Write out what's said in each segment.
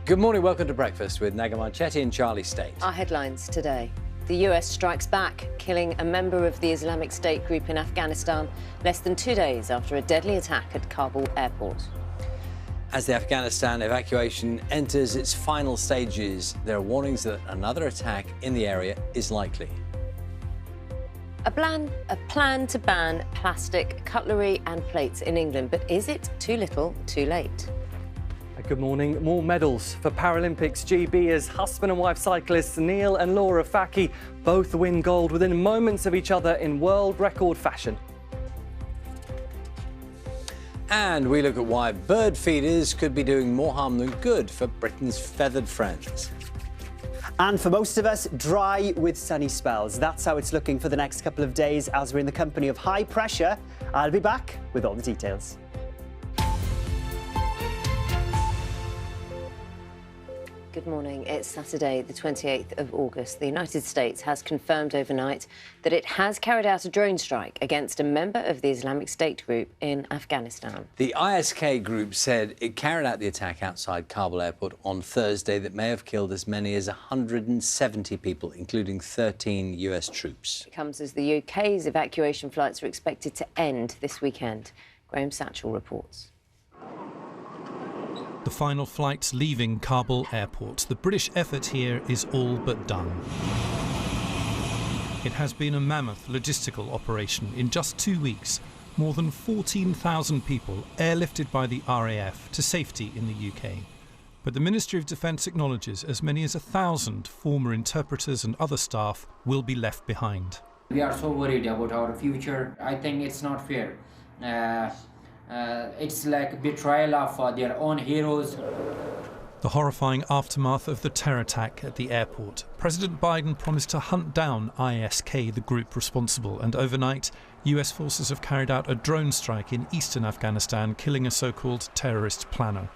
Good morning, welcome to Breakfast with Naga Marchetti and Charlie State. Our headlines today. The US strikes back, killing a member of the Islamic State group in Afghanistan less than 2 days after a deadly attack at Kabul airport. As the Afghanistan evacuation enters its final stages, there are warnings that another attack in the area is likely. A plan to ban plastic cutlery and plates in England, but is it too little, too late? Good morning. More medals for Paralympics GB as husband and wife cyclists Neil and Laura Faki both win gold within moments of each other in world record fashion. And we look at why bird feeders could be doing more harm than good for Britain's feathered friends. And for most of us, dry with sunny spells. That's how it's looking for the next couple of days as we're in the company of high pressure. I'll be back with all the details. Good morning. It's Saturday, the 28th of August. The United States has confirmed overnight that it has carried out a drone strike against a member of the Islamic State group in Afghanistan. The ISK group said it carried out the attack outside Kabul airport on Thursday that may have killed as many as 170 people, including 13 US troops. It comes as the UK's evacuation flights are expected to end this weekend. Graham Satchell reports. The final flights leaving Kabul airport. The British effort here is all but done. It has been a mammoth logistical operation. In just 2 weeks, more than 14,000 people airlifted by the RAF to safety in the UK. But the Ministry of Defence acknowledges as many as 1,000 former interpreters and other staff will be left behind. We are so worried about our future. I think it's not fair. It's like betrayal of their own heroes. The horrifying aftermath of the terror attack at the airport. President Biden promised to hunt down ISK, the group responsible, and overnight, US forces have carried out a drone strike in eastern Afghanistan, killing a so-called terrorist planner.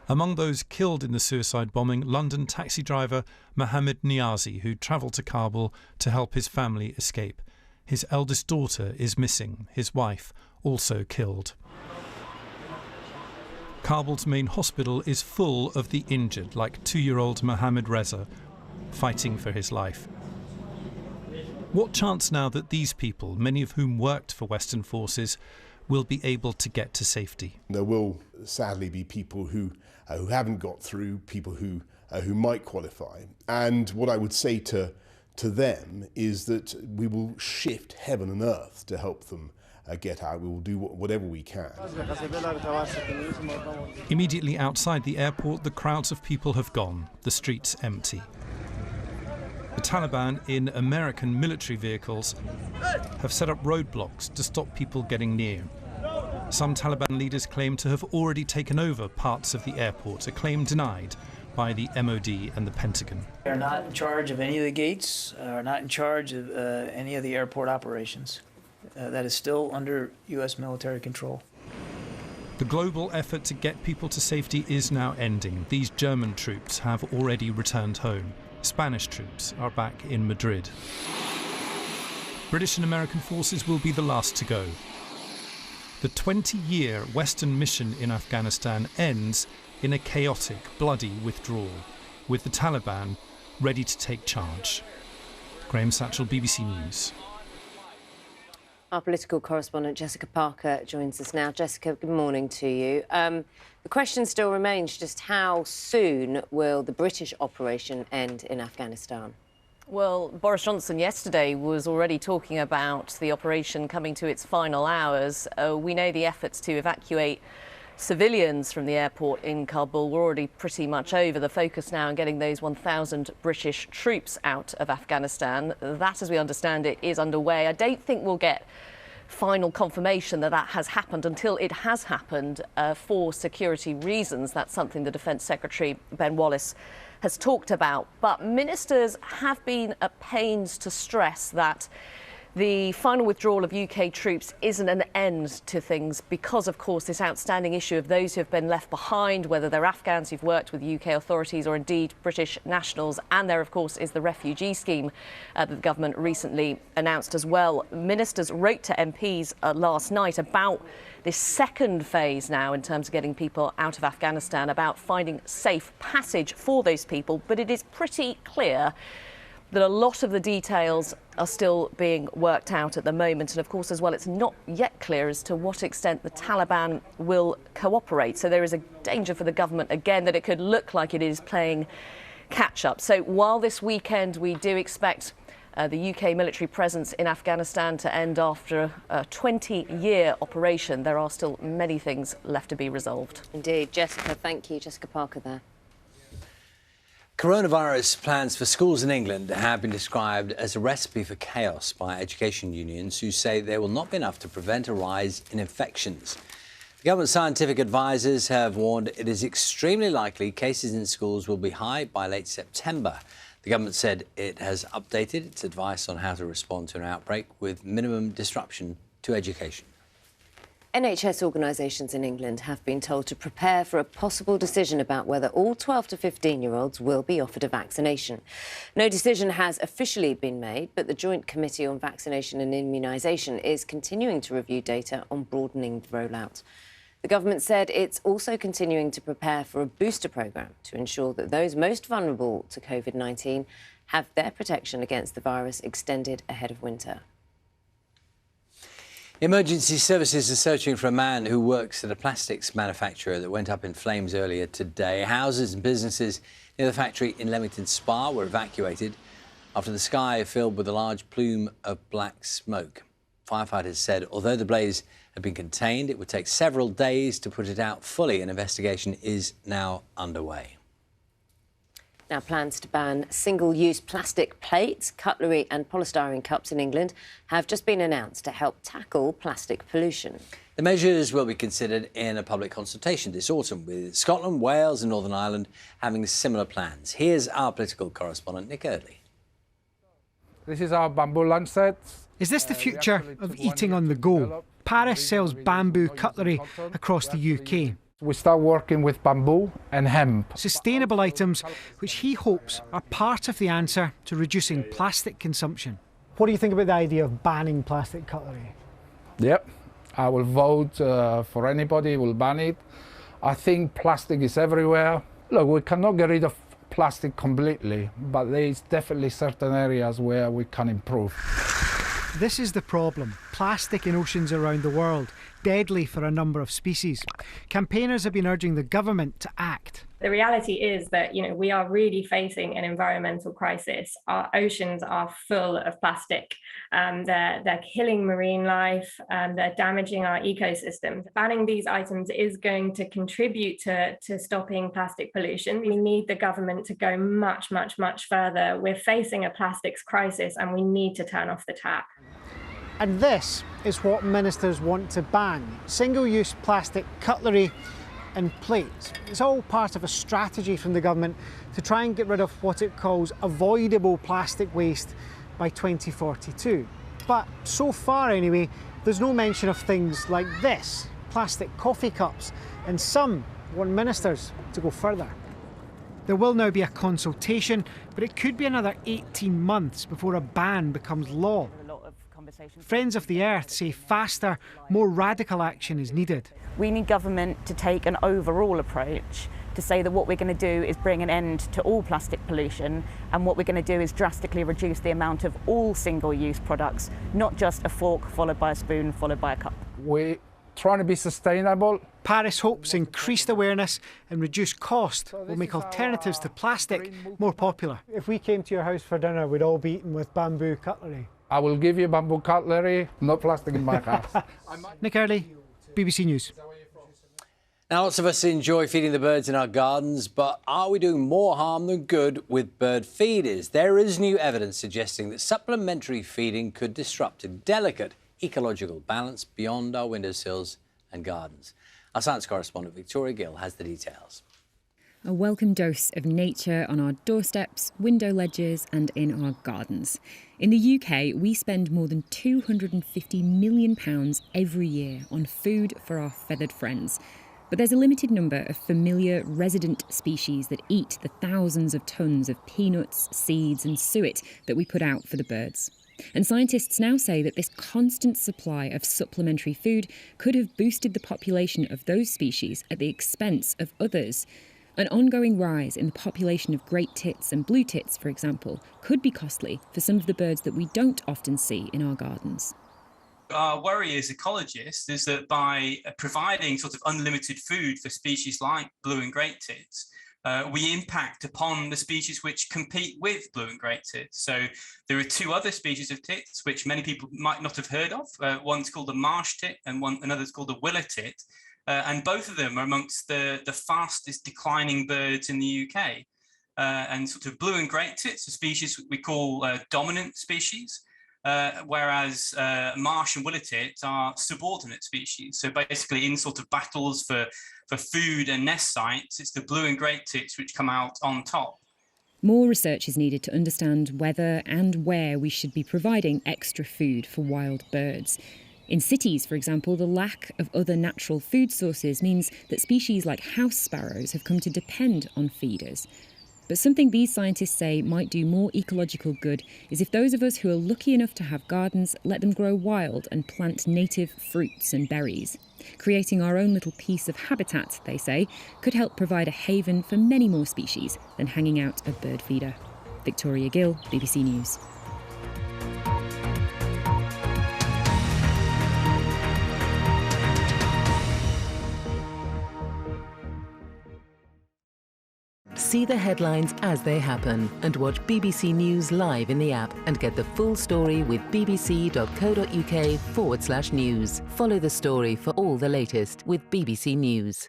Among those killed in the suicide bombing, London taxi driver Mohammed Niazi, who travelled to Kabul to help his family escape. His eldest daughter is missing, his wife also killed. Kabul's main hospital is full of the injured, like 2-year-old Mohammed Reza, fighting for his life. What chance now that these people, many of whom worked for Western forces, will be able to get to safety? There will sadly be people who haven't got through, people who might qualify. And what I would say to them is that we will shift heaven and earth to help them get out. We will do whatever we can. Immediately outside the airport, the crowds of people have gone, the streets empty. The Taliban in American military vehicles have set up roadblocks to stop people getting near. Some Taliban leaders claim to have already taken over parts of the airport, a claim denied by the MOD and the Pentagon. They're not in charge of any of the gates, are not in charge of any of the airport operations. That is still under US military control. The global effort to get people to safety is now ending. These German troops have already returned home. Spanish troops are back in Madrid. British and American forces will be the last to go. The 20-year Western mission in Afghanistan ends in a chaotic, bloody withdrawal, with the Taliban ready to take charge. Graham Satchell, BBC News. Our political correspondent Jessica Parker joins us now. Jessica, good morning to you. The question still remains, just how soon will the British operation end in Afghanistan? Well, Boris Johnson yesterday was already talking about the operation coming to its final hours. We know the efforts to evacuate civilians from the airport in Kabul were already pretty much over. The focus now on getting those 1,000 British troops out of Afghanistan. That, as we understand it, is underway. I don't think we'll get final confirmation that that has happened until it has happened for security reasons. That's something the Defence Secretary, Ben Wallace, has talked about. But ministers have been at pains to stress that The final withdrawal of UK troops isn't an end to things because, of course, this outstanding issue of those who have been left behind, whether they're Afghans who've worked with UK authorities or indeed British nationals. And there, of course, is the refugee scheme that the government recently announced as well. Ministers wrote to MPs last night about this second phase now in terms of getting people out of Afghanistan, about finding safe passage for those people. But it is pretty clear that a lot of the details are still being worked out at the moment. And of course, as well, it's not yet clear as to what extent the Taliban will cooperate. So there is a danger for the government, again, that it could look like it is playing catch up. So while this weekend we do expect the UK military presence in Afghanistan to end after a 20-year operation, there are still many things left to be resolved. Indeed. Jessica, thank you. Jessica Parker there. Coronavirus plans for schools in England have been described as a recipe for chaos by education unions who say they will not be enough to prevent a rise in infections. The government scientific advisors have warned it is extremely likely cases in schools will be high by late September. The government said it has updated its advice on how to respond to an outbreak with minimum disruption to education. NHS organisations in England have been told to prepare for a possible decision about whether all 12 to 15-year-olds will be offered a vaccination. No decision has officially been made, but the Joint Committee on Vaccination and Immunisation is continuing to review data on broadening the rollout. The government said it's also continuing to prepare for a booster programme to ensure that those most vulnerable to COVID-19 have their protection against the virus extended ahead of winter. Emergency services are searching for a man who works at a plastics manufacturer that went up in flames earlier today. Houses and businesses near the factory in Leamington Spa were evacuated after the sky filled with a large plume of black smoke. Firefighters said although the blaze had been contained, it would take several days to put it out fully. An investigation is now underway. Now, plans to ban single-use plastic plates, cutlery and polystyrene cups in England have just been announced to help tackle plastic pollution. The measures will be considered in a public consultation this autumn, with Scotland, Wales and Northern Ireland having similar plans. Here's our political correspondent, Nick Eardley. This is our bamboo lunch set. Is this the future of eating on the go? Paris sells bamboo cutlery across the UK. We start working with bamboo and hemp. Sustainable items which he hopes are part of the answer to reducing plastic consumption. What do you think about the idea of banning plastic cutlery? Yep, I will vote for anybody who will ban it. I think plastic is everywhere. Look, we cannot get rid of plastic completely, but there is definitely certain areas where we can improve. This is the problem. Plastic in oceans around the world, deadly for a number of species. Campaigners have been urging the government to act. The reality is that, we are really facing an environmental crisis. Our oceans are full of plastic. They're killing marine life, they're damaging our ecosystems. Banning these items is going to contribute to stopping plastic pollution. We need the government to go much, much, much further. We're facing a plastics crisis and we need to turn off the tap. And this is what ministers want to ban: single-use plastic cutlery and plates. It's all part of a strategy from the government to try and get rid of what it calls avoidable plastic waste by 2042. But so far anyway, there's no mention of things like this, plastic coffee cups, and some want ministers to go further. There will now be a consultation, but it could be another 18 months before a ban becomes law. Friends of the Earth say faster, more radical action is needed. We need government to take an overall approach to say that what we're going to do is bring an end to all plastic pollution, and what we're going to do is drastically reduce the amount of all single-use products, not just a fork followed by a spoon followed by a cup. We're trying to be sustainable. Paris hopes increased awareness and reduced cost will make alternatives to plastic more popular. If we came to your house for dinner, we'd all be eating with bamboo cutlery. I will give you bamboo cutlery, no plastic in my house. Nick Eardley, BBC News. Now, lots of us enjoy feeding the birds in our gardens, but are we doing more harm than good with bird feeders? There is new evidence suggesting that supplementary feeding could disrupt a delicate ecological balance beyond our windowsills and gardens. Our science correspondent Victoria Gill has the details. A welcome dose of nature on our doorsteps, window ledges and in our gardens. In the UK, we spend more than £250 million every year on food for our feathered friends. But there's a limited number of familiar resident species that eat the thousands of tons of peanuts, seeds and suet that we put out for the birds. And scientists now say that this constant supply of supplementary food could have boosted the population of those species at the expense of others. An ongoing rise in the population of great tits and blue tits, for example, could be costly for some of the birds that we don't often see in our gardens. Our worry as ecologists is that by providing sort of unlimited food for species like blue and great tits, we impact upon the species which compete with blue and great tits. So there are two other species of tits which many people might not have heard of. One's called the marsh tit and another's called the willow tit. And both of them are amongst the fastest declining birds in the UK. And sort of blue and great tits are species we call dominant species, whereas marsh and willow tit are subordinate species. So basically in sort of battles for food and nest sites, it's the blue and great tits which come out on top. More research is needed to understand whether and where we should be providing extra food for wild birds. In cities, for example, the lack of other natural food sources means that species like house sparrows have come to depend on feeders. But something these scientists say might do more ecological good is if those of us who are lucky enough to have gardens let them grow wild and plant native fruits and berries. Creating our own little piece of habitat, they say, could help provide a haven for many more species than hanging out a bird feeder. Victoria Gill, BBC News. See the headlines as they happen and watch BBC News live in the app and get the full story with bbc.co.uk/news. Follow the story for all the latest with BBC News.